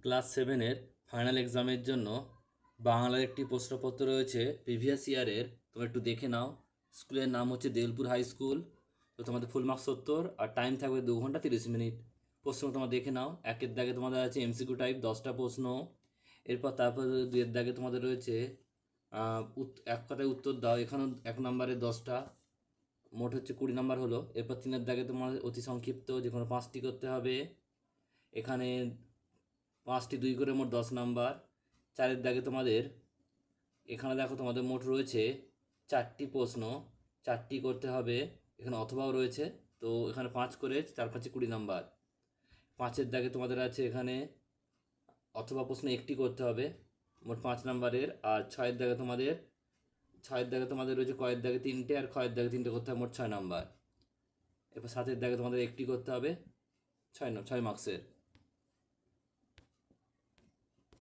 Class সেভেনের final এক্সামের জন্য বাংলার একটি প্রশ্নপত্র রয়েছে প্রিভিয়াস ইয়ারের। তোমরা একটু দেখে নাও। স্কুলের নাম হচ্ছে দেউলপুর হাই স্কুল। তো তোমাদের ফুল মার্কস 70 আর টাইম থাকবে 2 ঘন্টা 30 মিনিট। প্রশ্ন তোমরা দেখে নাও। একের দাগে তোমাদের আছে এমসিকিউ টাইপ 10টা প্রশ্ন। তারপর দুইয়ের দাগে তোমাদের রয়েছে এক কথায় উত্তর দাও। এখানেও 1 নম্বরে 10টা, মোট হচ্ছে 20 নাম্বার হলো। এরপর 3-এর দাগে তোমার অতি সংক্ষিপ্ত, যে কোনো 5টি করতে হবে। এখানে 5টি 2 করে মোট 10 নাম্বার। 4-এর দাগে তোমাদের এখানে দেখো তোমাদের মোট রয়েছে 4টি প্রশ্ন, 4টি করতে হবে। এখানে অথবাও রয়েছে, তো এখানে 5 করে 4-5 20 নাম্বার। 5-এর দাগে তোমাদের আছে এখানে অথবা প্রশ্ন 1টি করতে হবে, মোট 5 নাম্বারের। আর 6-এর দাগে তোমাদের রয়েছে কয়ের দাগে 3টে আর খয়ের দাগে 3টে করতে হবে, মোট 6 নাম্বার। এরপর 7-এর দাগে তোমাদের 1টি করতে হবে, 6 মার্কসের।